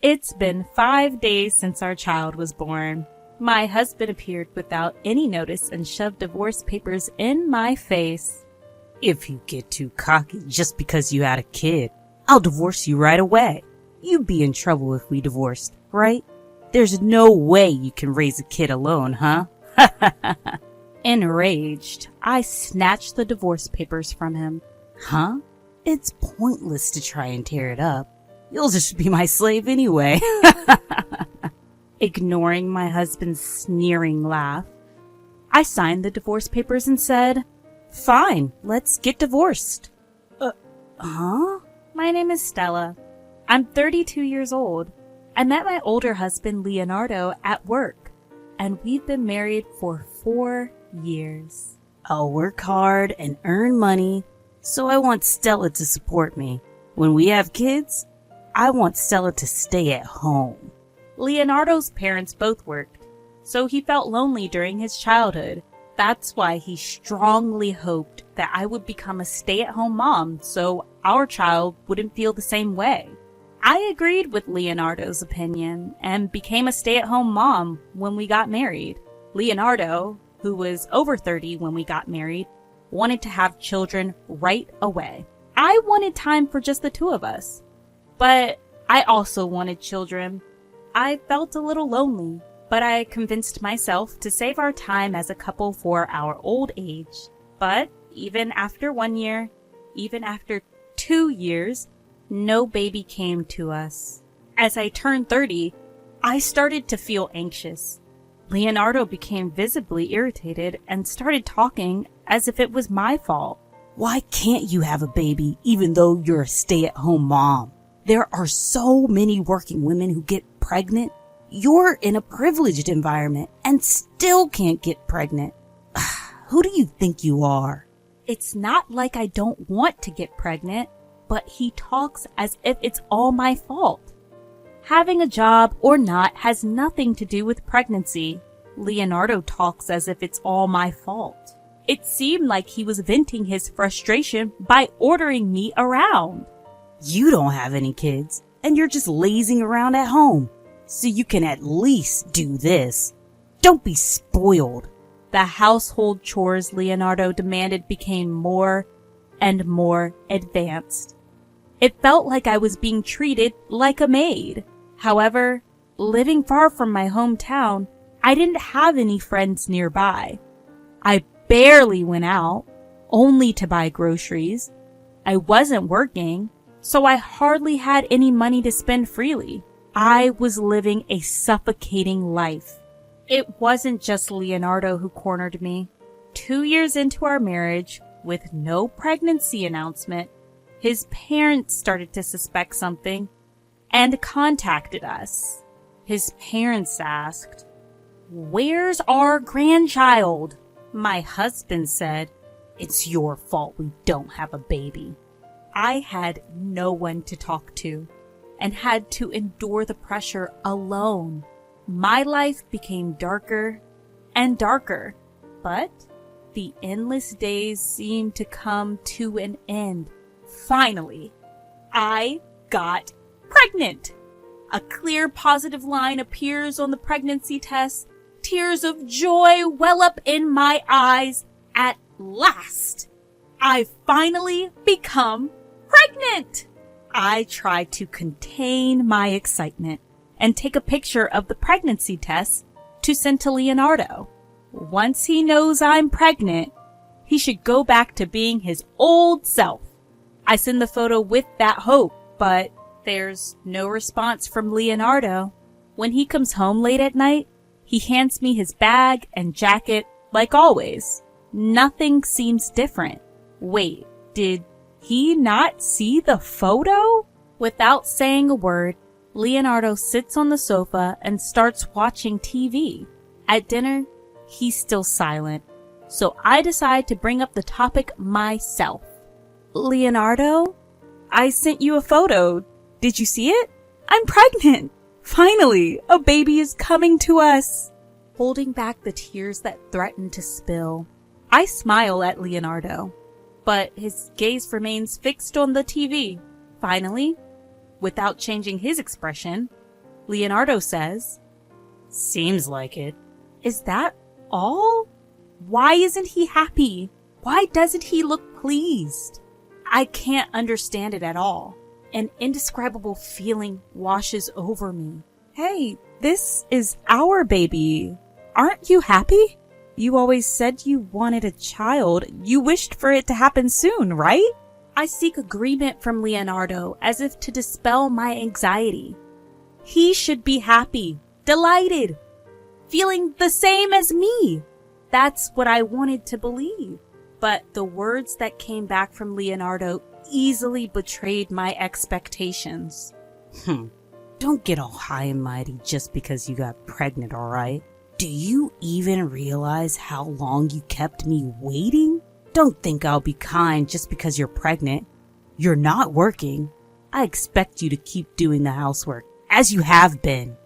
It's been 5 days since our child was born. My husband appeared without any notice and shoved divorce papers in my face. If you get too cocky just because you had a kid, I'll divorce you right away. You'd be in trouble if we divorced, right? There's no way you can raise a kid alone, huh? Enraged, I snatched the divorce papers from him. Huh? It's pointless to try and tear it up. You'll just be my slave anyway. Ignoring my husband's sneering laugh, I signed the divorce papers and said, "Fine, let's get divorced." Huh? My name is Stella. I'm 32 years old. I met my older husband, Leonardo, at work, and we've been married for 4 years. I'll work hard and earn money, so I want Stella to support me. When we have kids, I want Stella to stay at home. Leonardo's parents both worked, so he felt lonely during his childhood. That's why he strongly hoped that I would become a stay-at-home mom so our child wouldn't feel the same way. I agreed with Leonardo's opinion and became a stay-at-home mom when we got married. Leonardo, who was over 30 when we got married, wanted to have children right away. I wanted time for just the two of us, but I also wanted children. I felt a little lonely, but I convinced myself to save our time as a couple for our old age. But even after 1 year, even after 2 years, no baby came to us. As I turned 30, I started to feel anxious. Leonardo became visibly irritated and started talking as if it was my fault. Why can't you have a baby even though you're a stay-at-home mom? There are so many working women who get pregnant. You're in a privileged environment and still can't get pregnant. Who do you think you are? It's not like I don't want to get pregnant, but he talks as if it's all my fault. Having a job or not has nothing to do with pregnancy. Leonardo talks as if it's all my fault. It seemed like he was venting his frustration by ordering me around. You don't have any kids, and you're just lazing around at home, so you can at least do this. Don't be spoiled. The household chores Leonardo demanded became more and more advanced. It felt like I was being treated like a maid. However, living far from my hometown, I didn't have any friends nearby. I barely went out, only to buy groceries. I wasn't working, so I hardly had any money to spend freely. I was living a suffocating life. It wasn't just Leonardo who cornered me. 2 years into our marriage, with no pregnancy announcement, his parents started to suspect something and contacted us. His parents asked, "Where's our grandchild?" My husband said, "It's your fault we don't have a baby." I had no one to talk to and had to endure the pressure alone. My life became darker and darker, but the endless days seemed to come to an end. Finally, I got pregnant. A clear positive line appears on the pregnancy test. Tears of joy well up in my eyes. At last, I've finally become pregnant. I tried to contain my excitement and take a picture of the pregnancy test to send to Leonardo. Once he knows I'm pregnant, he should go back to being his old self. I send the photo with that hope, but there's no response from Leonardo. When he comes home late at night, he hands me his bag and jacket like always. Nothing seems different. Wait, did he not see the photo? Without saying a word, Leonardo sits on the sofa and starts watching TV. At dinner, he's still silent, so I decide to bring up the topic myself. "Leonardo, I sent you a photo. Did you see it? I'm pregnant. Finally, a baby is coming to us." Holding back the tears that threaten to spill, I smile at Leonardo, but his gaze remains fixed on the TV. Finally, without changing his expression, Leonardo says. Seems like it. Is that all? Why isn't he happy? Why doesn't he look pleased? I can't understand it at all. An indescribable feeling washes over me. Hey, this is our baby. Aren't you happy? You always said you wanted a child. You wished for it to happen soon, right? I seek agreement from Leonardo as if to dispel my anxiety. He should be happy, delighted, feeling the same as me. That's what I wanted to believe. But the words that came back from Leonardo easily betrayed my expectations. Don't get all high and mighty just because you got pregnant, alright? Do you even realize how long you kept me waiting? Don't think I'll be kind just because you're pregnant. You're not working. I expect you to keep doing the housework, as you have been.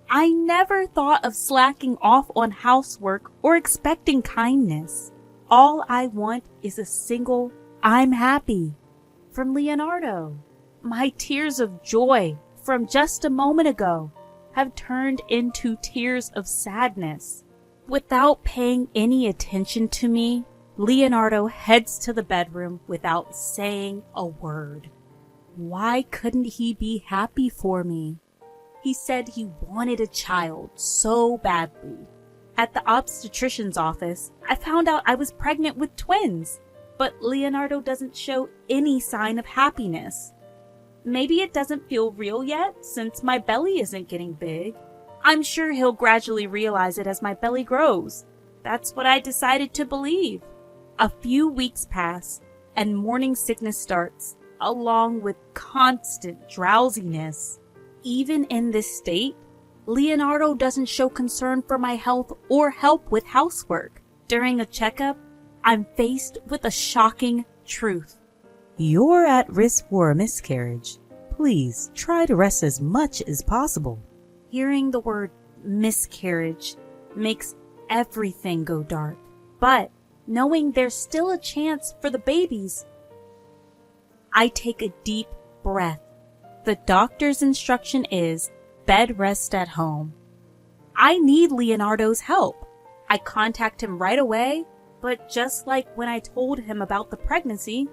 I never thought of slacking off on housework or expecting kindness. All I want is a single "I'm happy" from Leonardo. My tears of joy from just a moment ago have turned into tears of sadness. Without paying any attention to me, Leonardo heads to the bedroom without saying a word. Why couldn't he be happy for me? He said he wanted a child so badly. At the obstetrician's office, I found out I was pregnant with twins, but Leonardo doesn't show any sign of happiness. Maybe it doesn't feel real yet since my belly isn't getting big. I'm sure he'll gradually realize it as my belly grows. That's what I decided to believe. A few weeks pass and morning sickness starts, along with constant drowsiness. Even in this state, Leonardo doesn't show concern for my health or help with housework. During a checkup, I'm faced with a shocking truth. You're at risk for a miscarriage. Please try to rest as much as possible. Hearing the word miscarriage makes everything go dark. But knowing there's still a chance for the babies, I take a deep breath. The doctor's instruction is bed rest at home. I need Leonardo's help. I contact him right away, but just like when I told him about the pregnancy,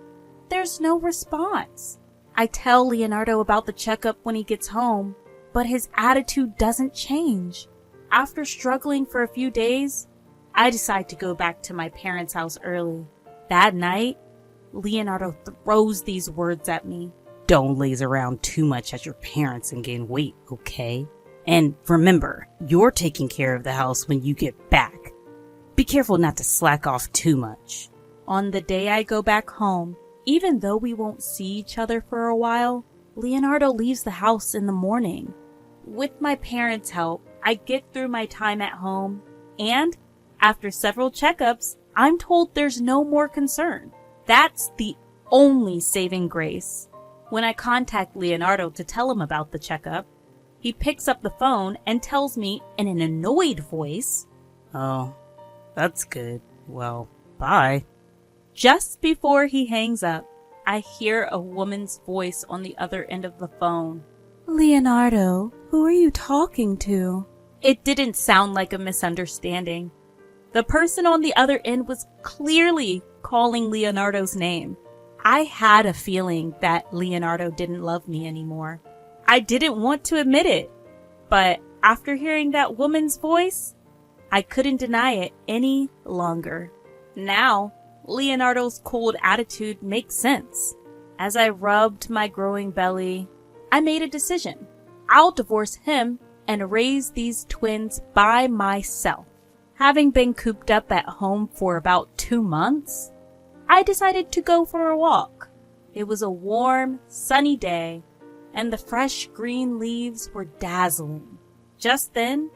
there's no response. I tell Leonardo about the checkup when he gets home, but his attitude doesn't change. After struggling for a few days, I decide to go back to my parents' house early. That night, Leonardo throws these words at me. Don't laze around too much at your parents and gain weight, okay? And remember, you're taking care of the house when you get back. Be careful not to slack off too much. On the day I go back home, even though we won't see each other for a while, Leonardo leaves the house in the morning. With my parents' help, I get through my time at home, and after several checkups, I'm told there's no more concern. That's the only saving grace. When I contact Leonardo to tell him about the checkup, he picks up the phone and tells me in an annoyed voice, "Oh, that's good. Well, bye." Just before he hangs up, I hear a woman's voice on the other end of the phone. "Leonardo, who are you talking to?" It didn't sound like a misunderstanding. The person on the other end was clearly calling Leonardo's name. I had a feeling that Leonardo didn't love me anymore. I didn't want to admit it, but after hearing that woman's voice, I couldn't deny it any longer. Now, Leonardo's cold attitude makes sense. As I rubbed my growing belly, I made a decision. I'll divorce him and raise these twins by myself. Having been cooped up at home for about 2 months, I decided to go for a walk. It was a warm, sunny day, and the fresh green leaves were dazzling. Just then,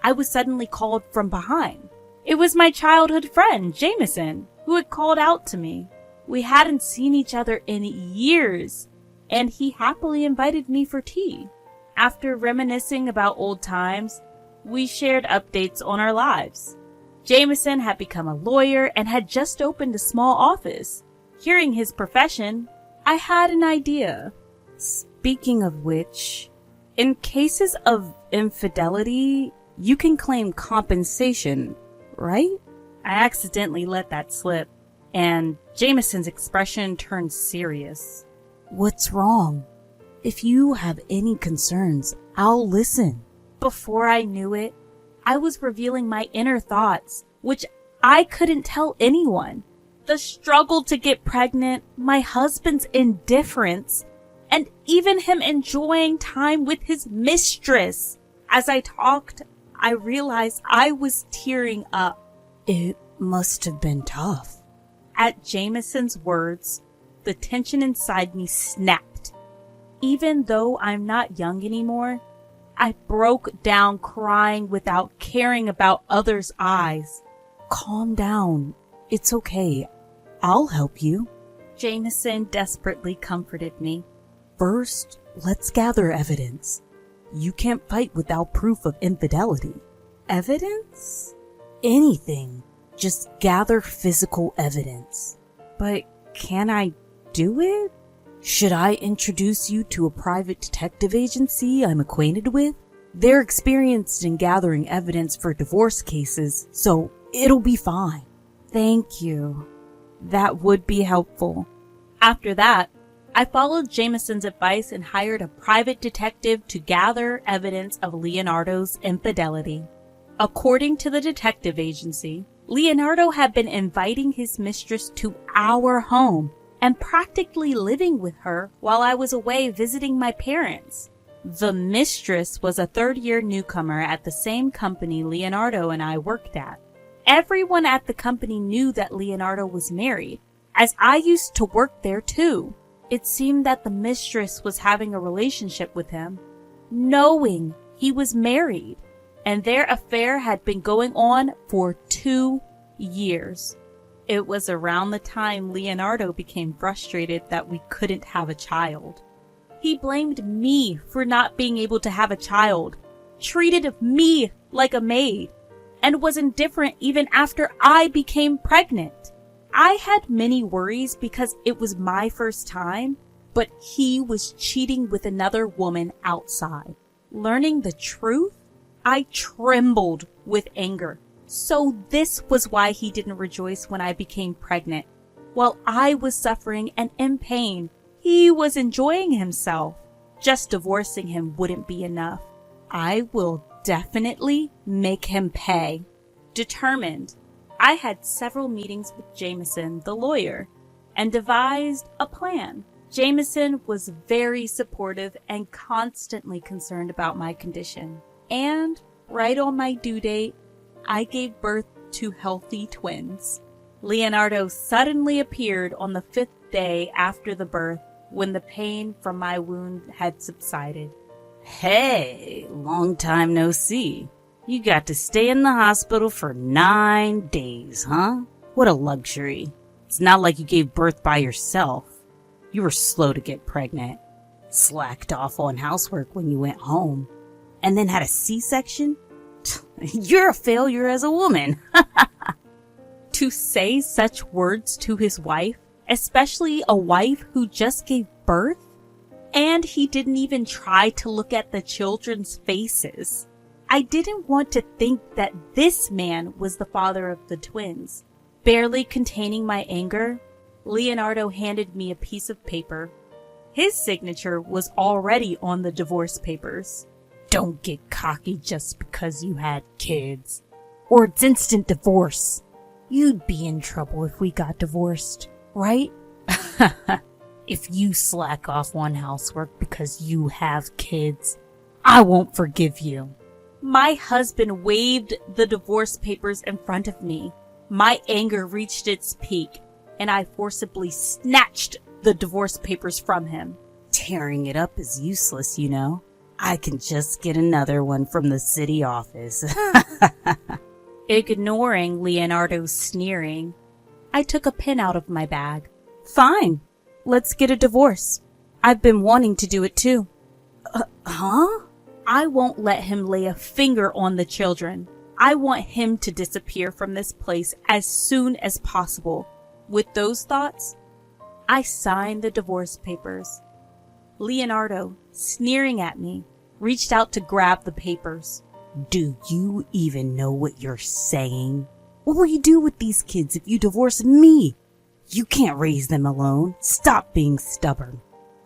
I was suddenly called from behind. It was my childhood friend, Jameson, who had called out to me. We hadn't seen each other in years, and he happily invited me for tea. After reminiscing about old times, we shared updates on our lives. Jameson had become a lawyer and had just opened a small office. Hearing his profession, I had an idea. Speaking of which, In cases of infidelity, you can claim compensation, right? I accidentally let that slip, and Jameson's expression turned serious. What's wrong? If you have any concerns, I'll listen. Before I knew it, I was revealing my inner thoughts, which I couldn't tell anyone. The struggle to get pregnant, my husband's indifference, and even him enjoying time with his mistress. As I talked, I realized I was tearing up. It must have been tough. At Jameson's words, the tension inside me snapped. Even though I'm not young anymore, I broke down crying without caring about others' eyes. Calm down. It's okay. I'll help you. Jameson desperately comforted me. First, let's gather evidence. You can't fight without proof of infidelity. Evidence? Anything. Just gather physical evidence. But can I do it? Should I introduce you to a private detective agency I'm acquainted with? They're experienced in gathering evidence for divorce cases, so it'll be fine. Thank you. That would be helpful. After that, I followed Jameson's advice and hired a private detective to gather evidence of Leonardo's infidelity. According to the detective agency, Leonardo had been inviting his mistress to our home and practically living with her while I was away visiting my parents. The mistress was a third-year newcomer at the same company Leonardo and I worked at. Everyone at the company knew that Leonardo was married, as I used to work there too. It seemed that the mistress was having a relationship with him, knowing he was married, and their affair had been going on for 2 years. It was around the time Leonardo became frustrated that we couldn't have a child. He blamed me for not being able to have a child, treated me like a maid, and was indifferent even after I became pregnant. I had many worries because it was my first time, but he was cheating with another woman outside. Learning the truth, I trembled with anger. So this was why he didn't rejoice when I became pregnant. While I was suffering and in pain, he was enjoying himself. Just divorcing him wouldn't be enough. I will definitely make him pay. Determined, I had several meetings with Jameson, the lawyer, and devised a plan. Jameson was very supportive and constantly concerned about my condition. And right on my due date, I gave birth to healthy twins. Leonardo suddenly appeared on the 5th day after the birth when the pain from my wound had subsided. Hey, long time no see. You got to stay in the hospital for 9 days, huh? What a luxury. It's not like you gave birth by yourself. You were slow to get pregnant. Slacked off on housework when you went home. And then had a C-section? You're a failure as a woman. To say such words to his wife, especially a wife who just gave birth? And he didn't even try to look at the children's faces. I didn't want to think that this man was the father of the twins. Barely containing my anger, Leonardo handed me a piece of paper. His signature was already on the divorce papers. Don't get cocky just because you had kids, or it's instant divorce. You'd be in trouble if we got divorced, right? If you slack off on housework because you have kids, I won't forgive you. My husband waved the divorce papers in front of me. My anger reached its peak, and I forcibly snatched the divorce papers from him. Tearing it up is useless, you know. I can just get another one from the city office. Ignoring Leonardo's sneering, I took a pen out of my bag. Fine. Let's get a divorce. I've been wanting to do it too. Huh? I won't let him lay a finger on the children. I want him to disappear from this place as soon as possible. With those thoughts, I signed the divorce papers. Leonardo, sneering at me, reached out to grab the papers. Do you even know what you're saying? What will you do with these kids if you divorce me? You can't raise them alone. Stop being stubborn.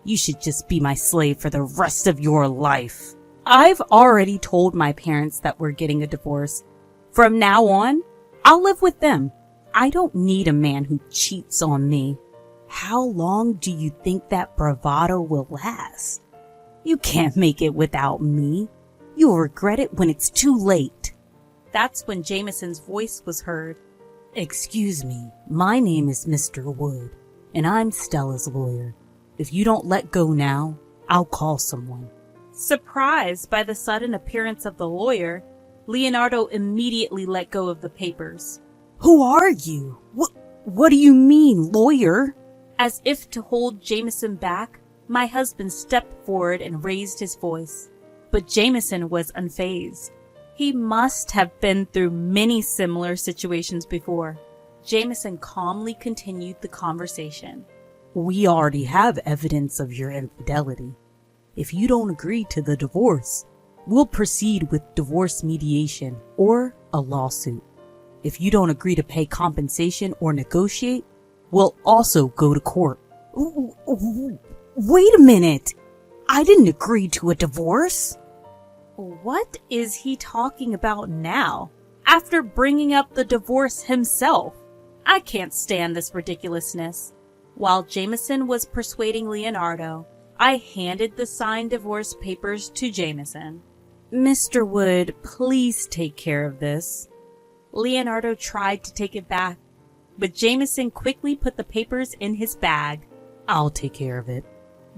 You should just be my slave for the rest of your life. I've already told my parents that we're getting a divorce. From now on, I'll live with them. I don't need a man who cheats on me. How long do you think that bravado will last? You can't make it without me. You'll regret it when it's too late. That's when Jameson's voice was heard. Excuse me, my name is Mr. Wood, and I'm Stella's lawyer. If you don't let go now, I'll call someone. Surprised by the sudden appearance of the lawyer, Leonardo immediately let go of the papers. Who are you? What do you mean, lawyer? As if to hold Jameson back, my husband stepped forward and raised his voice. But Jameson was unfazed. He must have been through many similar situations before. Jameson calmly continued the conversation. We already have evidence of your infidelity. If you don't agree to the divorce, we'll proceed with divorce mediation or a lawsuit. If you don't agree to pay compensation or negotiate, we'll also go to court. Wait a minute. I didn't agree to a divorce. What is he talking about now? After bringing up the divorce himself? I can't stand this ridiculousness. While Jameson was persuading Leonardo, I handed the signed divorce papers to Jameson. Mr. Wood, please take care of this. Leonardo tried to take it back, but Jameson quickly put the papers in his bag. I'll take care of it.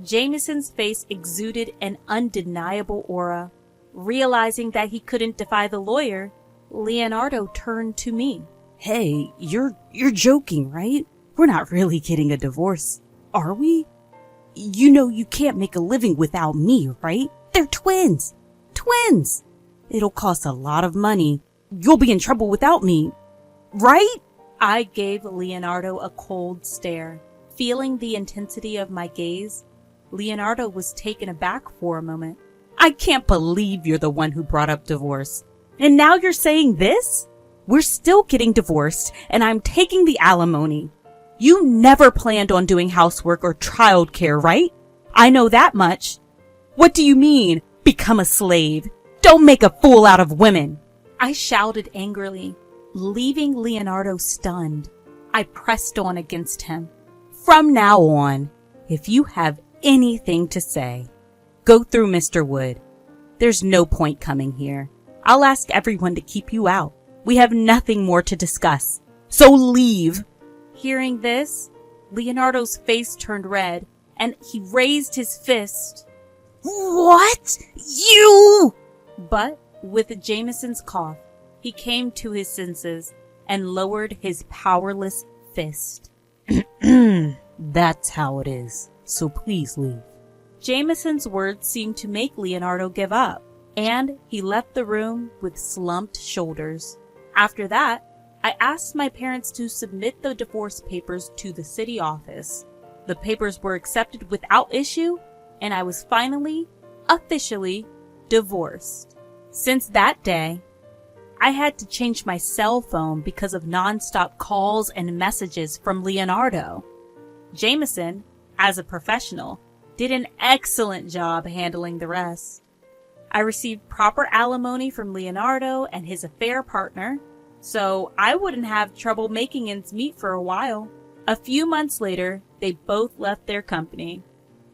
Jameson's face exuded an undeniable aura. Realizing that he couldn't defy the lawyer, Leonardo turned to me. Hey, you're joking, right? We're not really getting a divorce, are we? You know you can't make a living without me, right? They're twins. Twins! It'll cost a lot of money. You'll be in trouble without me, right? I gave Leonardo a cold stare. Feeling the intensity of my gaze, Leonardo was taken aback for a moment. I can't believe you're the one who brought up divorce. And now you're saying this? We're still getting divorced, and I'm taking the alimony. You never planned on doing housework or childcare, right? I know that much. What do you mean, become a slave? Don't make a fool out of women. I shouted angrily, leaving Leonardo stunned. I pressed on against him. From now on, if you have anything to say, go through Mr. Wood. There's no point coming here. I'll ask everyone to keep you out. We have nothing more to discuss. So leave. Hearing this, Leonardo's face turned red and he raised his fist. What? You! But with Jameson's cough, he came to his senses and lowered his powerless fist. That's how it is. So please leave. Jameson's words seemed to make Leonardo give up, and he left the room with slumped shoulders. After that, I asked my parents to submit the divorce papers to the city office. The papers were accepted without issue, and I was finally, officially, divorced. Since that day, I had to change my cell phone because of nonstop calls and messages from Leonardo. Jameson, as a professional, did an excellent job handling the rest. I received proper alimony from Leonardo and his affair partner, so I wouldn't have trouble making ends meet for a while. A few months later, they both left their company.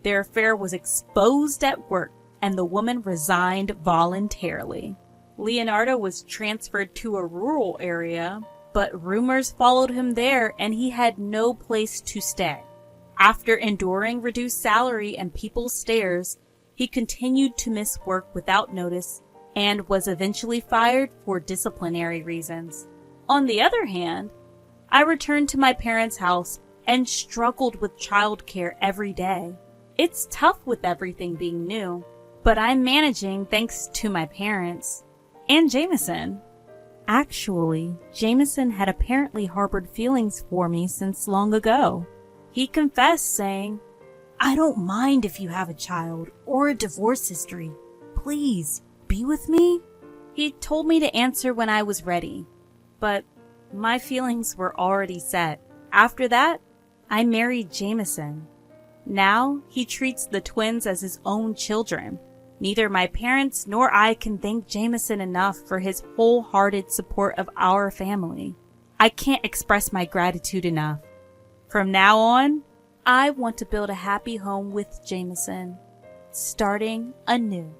Their affair was exposed at work, and the woman resigned voluntarily. Leonardo was transferred to a rural area, but rumors followed him there and he had no place to stay. After enduring reduced salary and people's stares, he continued to miss work without notice and was eventually fired for disciplinary reasons. On the other hand, I returned to my parents' house and struggled with childcare every day. It's tough with everything being new, but I'm managing thanks to my parents and Jameson. Actually, Jameson had apparently harbored feelings for me since long ago. He confessed, saying, I don't mind if you have a child or a divorce history. please be with me? He told me to answer when I was ready, but my feelings were already set. After that, I married Jameson. Now, he treats the twins as his own children. Neither my parents nor I can thank Jameson enough for his wholehearted support of our family. I can't express my gratitude enough. From now on, I want to build a happy home with Jameson, starting anew.